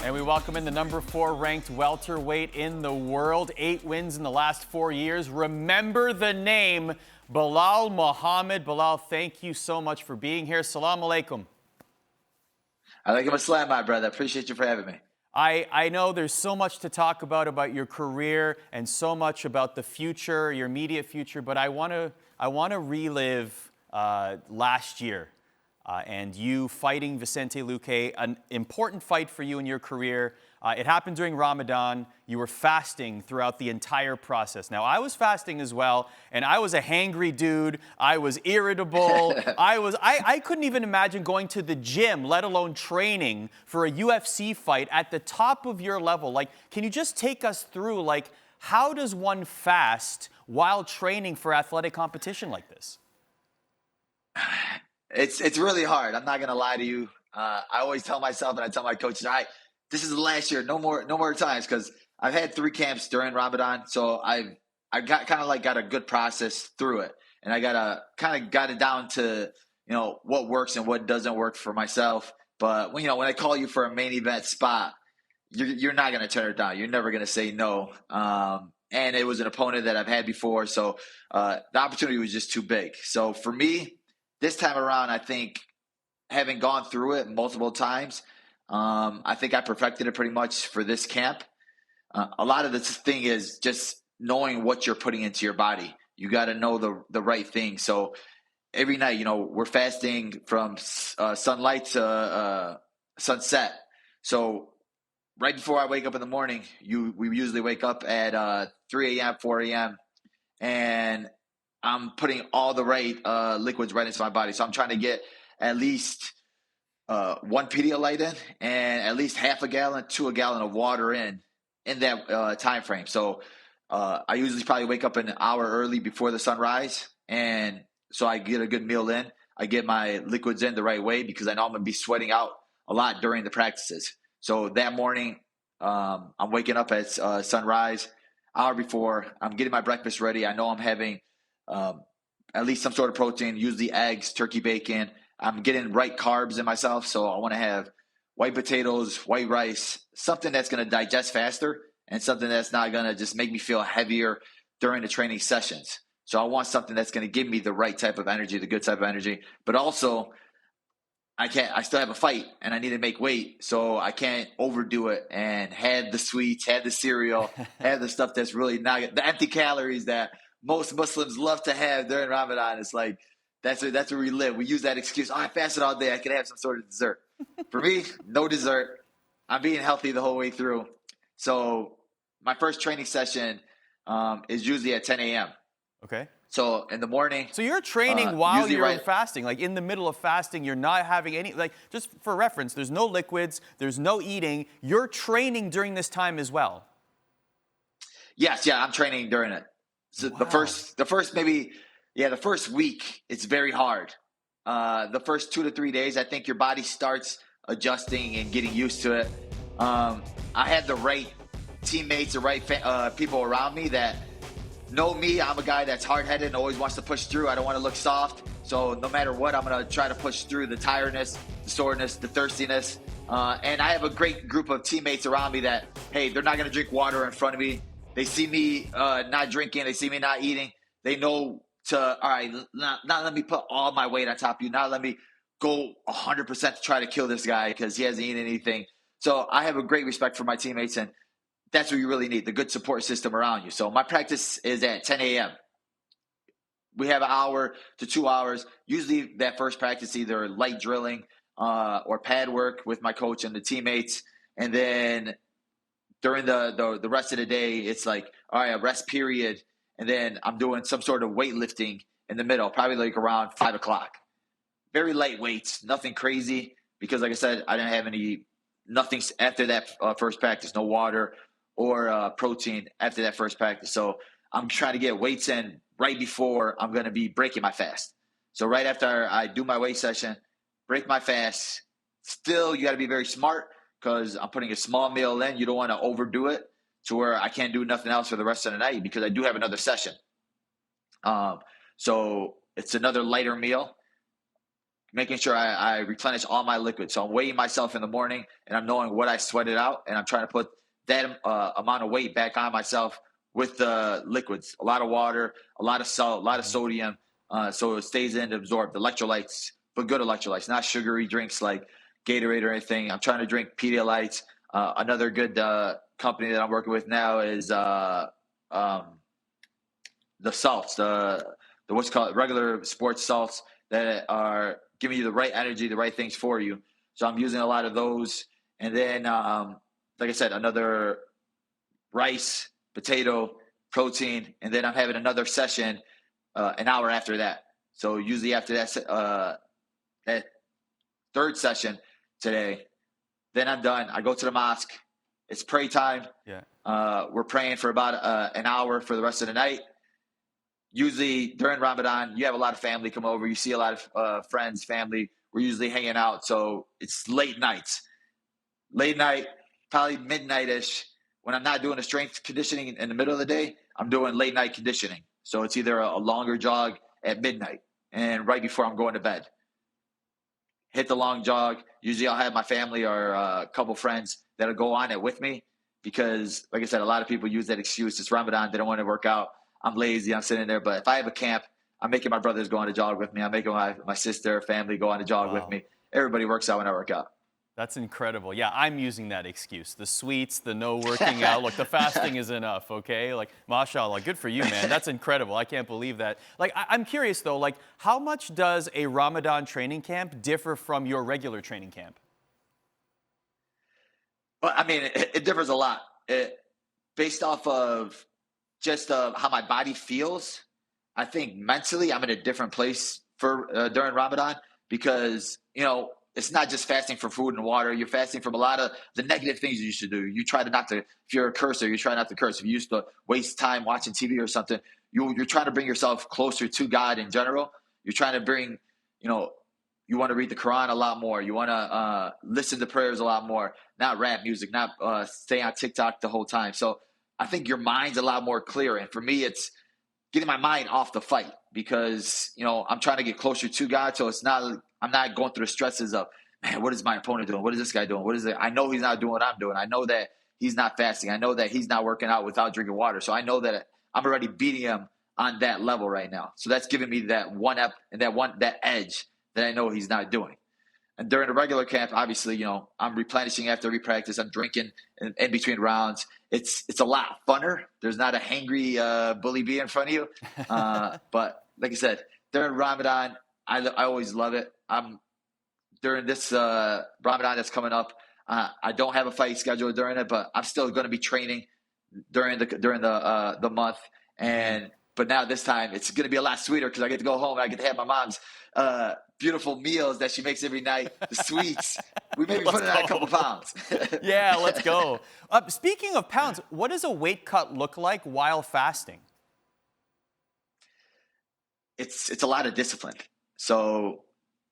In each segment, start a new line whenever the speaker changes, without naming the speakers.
And we welcome in the number 4 ranked welterweight in the world. 8 wins in the last 4 years. Remember the name, Belal Muhammad. Belal, thank you so much for being here. Salam alaikum.
Alaikum assalam, my brother. Appreciate you for having me.
I know there's so much to talk about your career and so much about the future, your immediate future, but I want to relive last year. And you fighting Vicente Luque, an important fight for you in your career. It happened during Ramadan. You were fasting throughout the entire process. Now, I was fasting as well, and I was a hangry dude. I was irritable. I couldn't even imagine going to the gym, let alone training for a UFC fight at the top of your level. Like, can you just take us through, like, how does one fast while training for athletic competition like this?
It's really hard. I'm not gonna lie to you. I always tell myself, and I tell my coaches, all right, this is the last year. No more times, because I've had 3 camps during Ramadan, so I got a good process through it, and I got it down to what works and what doesn't work for myself. But when I call you for a main event spot, you're not gonna turn it down. You're never gonna say no. And it was an opponent that I've had before, so the opportunity was just too big. So for me, this time around, I think, having gone through it multiple times, I think I perfected it pretty much for this camp. A lot of this thing is just knowing what you're putting into your body. You got to know the right thing. So every night, we're fasting from sunlight to sunset. So right before I wake up in the morning, we usually wake up at 3 a.m., 4 a.m., and I'm putting all the right liquids right into my body. So I'm trying to get at least 1 Pedialyte in and at least half a gallon to a gallon of water in that time frame. So I usually probably wake up an hour early before the sunrise, and so I get a good meal in. I get my liquids in the right way because I know I'm going to be sweating out a lot during the practices. So that morning, I'm waking up at sunrise, hour before. I'm getting my breakfast ready. I know I'm having at least some sort of protein, usually eggs, turkey bacon. I'm getting right carbs in myself, so I want to have white potatoes, white rice, something that's going to digest faster and something that's not going to just make me feel heavier during the training sessions. So I want something that's going to give me the right type of energy, the good type of energy, but also I still have a fight and I need to make weight, so I can't overdo it and have the sweets, have the cereal, have the stuff that's really not the empty calories that most Muslims love to have during Ramadan. It's like that's where we live. We use that excuse. Oh, I fasted all day. I could have some sort of dessert. For me, no dessert. I'm being healthy the whole way through. So my first training session is usually at 10 a.m.
Okay.
So in the morning.
So you're training while you're fasting, like in the middle of fasting. You're not having any, like, just for reference, there's no liquids, there's no eating. You're training during this time as well.
Yes, yeah, I'm training during it. So
wow.
the first week, it's very hard. The first 2 to 3 days, I think your body starts adjusting and getting used to it. I had the right teammates, the right people around me that know me. I'm a guy that's hard-headed and always wants to push through. I don't want to look soft. So no matter what, I'm going to try to push through the tiredness, the soreness, the thirstiness. And I have a great group of teammates around me that, hey, they're not going to drink water in front of me. They see me not drinking. They see me not eating. They know all right, not let me put all my weight on top of you. Not let me go 100% to try to kill this guy because he hasn't eaten anything. So I have a great respect for my teammates, and that's what you really need, the good support system around you. So my practice is at 10 a.m. We have an hour to 2 hours. Usually that first practice, either light drilling or pad work with my coach and the teammates. And then during the rest of the day, it's like, all right, a rest period. And then I'm doing some sort of weightlifting in the middle, probably like around 5 o'clock. Very light weights, nothing crazy. Because like I said, I didn't have nothing after that first practice, no water or protein after that first practice. So I'm trying to get weights in right before I'm going to be breaking my fast. So right after I do my weight session, break my fast. Still, you got to be very smart because I'm putting a small meal in. You don't want to overdo it to where I can't do nothing else for the rest of the night because I do have another session. So it's another lighter meal. making sure I replenish all my liquids. So I'm weighing myself in the morning, and I'm knowing what I sweated out, and I'm trying to put that amount of weight back on myself with the liquids. A lot of water, a lot of salt, a lot of sodium, so it stays in to absorb the electrolytes, but good electrolytes, not sugary drinks like Gatorade or anything. I'm trying to drink Pedialytes. Another good company that I'm working with now is the salts, the what's called regular sports salts that are giving you the right energy, the right things for you. So I'm using a lot of those. And then, like I said, another rice, potato, protein, and then I'm having another session an hour after that. So usually after that third session today, then I'm done. I go to the mosque. It's pray time.
Yeah.
We're praying for about an hour for the rest of the night. Usually during Ramadan, you have a lot of family come over. You see a lot of friends, family. We're usually hanging out. So it's late nights. Late night, probably midnight-ish. When I'm not doing a strength conditioning in the middle of the day, I'm doing late night conditioning. So it's either a longer jog at midnight and right before I'm going to bed. Hit the long jog. Usually I'll have my family or a couple friends that'll go on it with me because, like I said, a lot of people use that excuse. It's Ramadan. They don't want to work out. I'm lazy. I'm sitting there. But if I have a camp, I'm making my brothers go on a jog with me. I'm making my sister, family go on a jog with me. Everybody works out when I work out.
That's incredible. Yeah, I'm using that excuse. The sweets, the no working out. Look, the fasting is enough, okay? Like, mashallah, good for you, man. That's incredible. I can't believe that. Like, I'm curious, though, like, how much does a Ramadan training camp differ from your regular training camp?
Well, I mean, it differs a lot. Based off of just how my body feels, I think mentally I'm in a different place for during Ramadan because, it's not just fasting for food and water. You're fasting from a lot of the negative things you used to do. You try to not to, if you're a cursor, you try not to curse. If you used to waste time watching TV or something, you're trying to bring yourself closer to God in general. You're trying to bring, you want to read the Quran a lot more. You want to listen to prayers a lot more, not rap music, not stay on TikTok the whole time. So I think your mind's a lot more clear. And for me, it's getting my mind off the fight because, I'm trying to get closer to God. So I'm not going through the stresses of, man, what is my opponent doing? What is this guy doing? What is it? I know he's not doing what I'm doing. I know that he's not fasting. I know that he's not working out without drinking water. So I know that I'm already beating him on that level right now. So that's giving me that that edge that I know he's not doing. And during the regular camp, obviously, I'm replenishing after every practice. I'm drinking in between rounds. It's a lot funner. There's not a hangry bully bee in front of you. But like I said, during Ramadan, I always love it. During this Ramadan that's coming up, I don't have a fight scheduled during it, but I'm still going to be training during the month. But now this time it's going to be a lot sweeter because I get to go home and I get to have my mom's beautiful meals that she makes every night. The sweets. We may be putting on a couple pounds.
Yeah, let's go. Speaking of pounds, what does a weight cut look like while fasting?
It's a lot of discipline. So,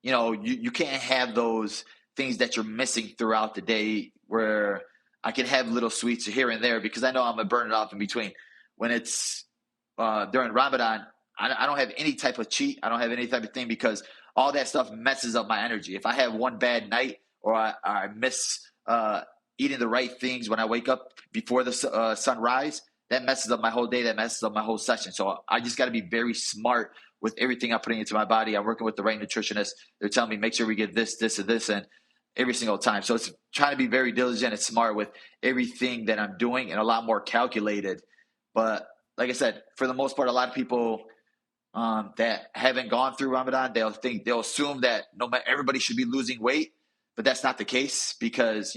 you can't have those things that you're missing throughout the day where I can have little sweets here and there because I know I'm going to burn it off in between. When it's during Ramadan, I don't have any type of cheat. I don't have any type of thing because all that stuff messes up my energy. If I have one bad night or I miss eating the right things when I wake up before the sunrise, that messes up my whole day. That messes up my whole session. So I just got to be very smart with everything I'm putting into my body. I'm working with the right nutritionist. They're telling me, make sure we get this, this, and this, and every single time. So it's trying to be very diligent and smart with everything that I'm doing and a lot more calculated. But like I said, for the most part, a lot of people that haven't gone through Ramadan, they'll assume that everybody should be losing weight, but that's not the case because,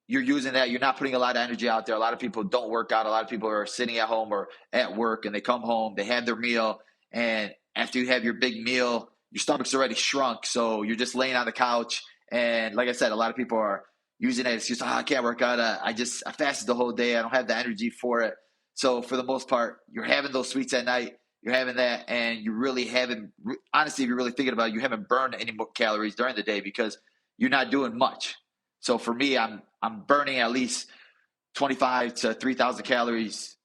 you're using that. You're not putting a lot of energy out there. A lot of people don't work out. A lot of people are sitting at home or at work and they come home, they have their meal. And after you have your big meal, your stomach's already shrunk. So you're just laying on the couch. And like I said, a lot of people are using that excuse. I can't work out. I fasted the whole day. I don't have the energy for it. So for the most part, you're having those sweets at night. You're having that. And you really haven't, honestly, if you're really thinking about it, you haven't burned any more calories during the day because you're not doing much. So for me, I'm burning at least 25 to 3,000 calories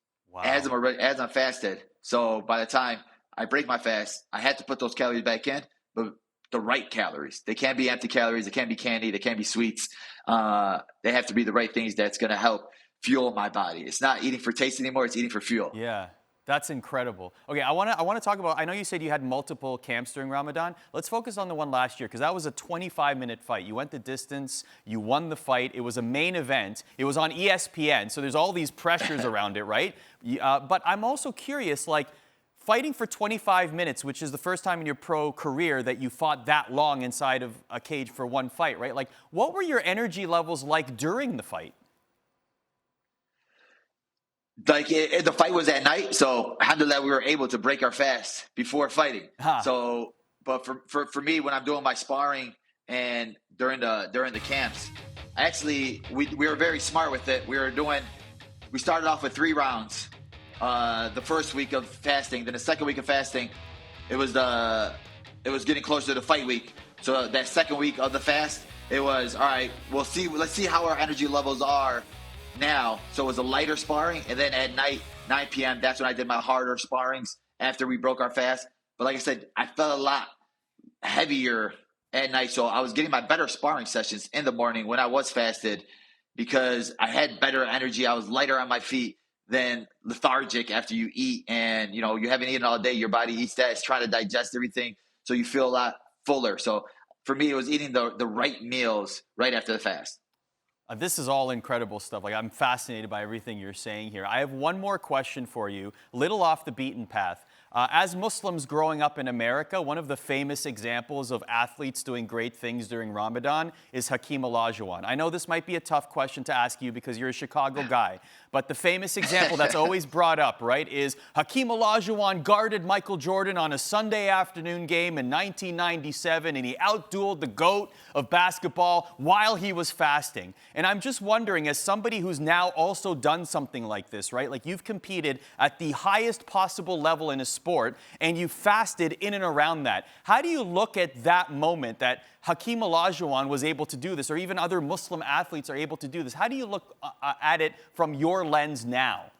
as I'm fasted. So by the time I break my fast, I had to put those calories back in. But the right calories. They can't be empty calories. They can't be candy. They can't be sweets. They have to be the right things that's going to help fuel my body. It's not eating for taste anymore. It's eating for fuel.
Yeah, that's incredible. Okay, I want to talk about, I know you said you had multiple camps during Ramadan. Let's focus on the one last year, because that was a 25-minute fight. You went the distance, you won the fight. It was a main event. It was on ESPN, so there's all these pressures around it, right? But I'm also curious, like, fighting for 25 minutes, which is the first time in your pro career that you fought that long inside of a cage for one fight, right? Like, what were your energy levels like during the fight?
Like the fight was at night, so alhamdulillah we were able to break our fast before fighting.
Huh.
So, but for me, when I'm doing my sparring and during the camps, actually we were very smart with it. We started off with 3 rounds. The first week of fasting, then the second week of fasting, it was getting closer to the fight week. So that second week of the fast, it was all right. Let's see how our energy levels are now. So it was a lighter sparring, and then at night, 9 p.m., that's when I did my harder sparrings after we broke our fast. But like I said, I felt a lot heavier at night, so I was getting my better sparring sessions in the morning when I was fasted because I had better energy. I was lighter on my feet than lethargic after you eat, and you haven't eaten all day. Your body eats that. It's trying to digest everything, so you feel a lot fuller. So for me, it was eating the right meals right after the fast.
This is all incredible stuff. Like, I'm fascinated by everything you're saying here. I have one more question for you, little off the beaten path. As Muslims growing up in America, one of the famous examples of athletes doing great things during Ramadan is Hakeem Olajuwon. I know this might be a tough question to ask you because you're a Chicago guy, but the famous example that's always brought up, right, is Hakeem Olajuwon guarded Michael Jordan on a Sunday afternoon game in 1997, and he outdueled the GOAT of basketball while he was fasting. And I'm just wondering, as somebody who's now also done something like this, right, like you've competed at the highest possible level in a sport, and you fasted in and around that. How do you look at that moment that Hakeem Olajuwon was able to do this, or even other Muslim athletes are able to do this? How do you look at it from your lens now?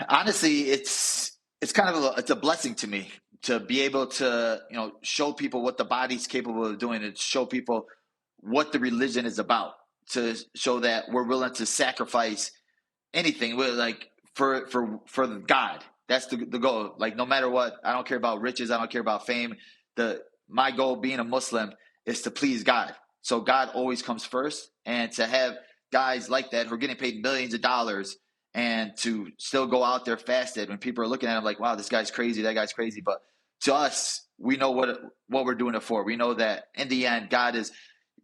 Honestly, it's kind of it's a blessing to me to be able to show people what the body's capable of doing, and show people what the religion is about, to show that we're willing to sacrifice anything. We're like for God. That's the goal. Like, no matter what, I don't care about riches. I don't care about fame. My goal being a Muslim is to please God. So God always comes first. And to have guys like that who are getting paid millions of dollars and to still go out there fasted when people are looking at him like, wow, this guy's crazy, that guy's crazy. But to us, we know what we're doing it for. We know that in the end, God is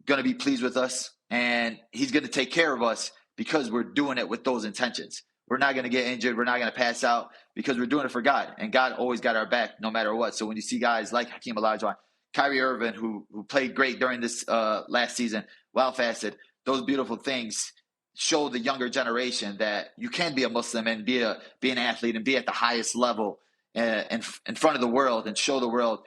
going to be pleased with us, and he's going to take care of us because we're doing it with those intentions. We're not going to get injured. We're not going to pass out because we're doing it for God. And God always got our back no matter what. So when you see guys like Hakeem Olajuwon, Kyrie Irving, who played great during this last season while fasted, those beautiful things show the younger generation that you can be a Muslim and be an athlete and be at the highest level in front of the world and show the world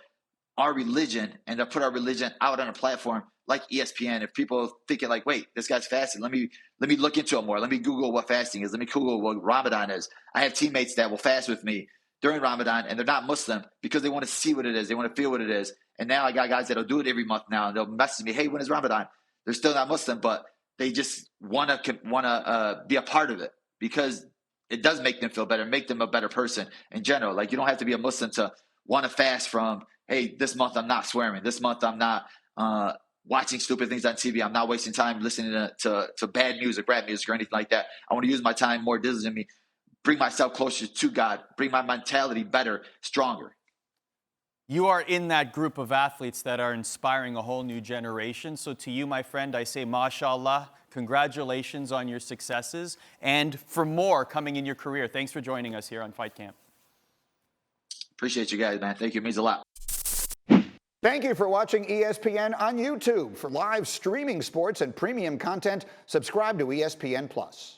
our religion, and to put our religion out on a platform like ESPN. If people are thinking like, wait, this guy's fasting, let me look into it more. Let me Google what fasting is. Let me Google what Ramadan is. I have teammates that will fast with me during Ramadan, and they're not Muslim because they want to see what it is. They want to feel what it is. And now I got guys that'll do it every month now, and they'll message me, hey, when is Ramadan? They're still not Muslim, but they just want to be a part of it because it does make them feel better, make them a better person in general. Like, you don't have to be a Muslim to want to fast from, hey, this month I'm not swearing. This month I'm not watching stupid things on TV. I'm not wasting time listening to bad music, rap music, or anything like that. I want to use my time more diligently, bring myself closer to God, bring my mentality better, stronger.
You are in that group of athletes that are inspiring a whole new generation. So to you, my friend, I say, mashallah, congratulations on your successes, and for more coming in your career. Thanks for joining us here on Fight Camp.
Appreciate you guys, man. Thank you. It means a lot.
Thank you for watching ESPN on YouTube. For live streaming sports and premium content, subscribe to ESPN+.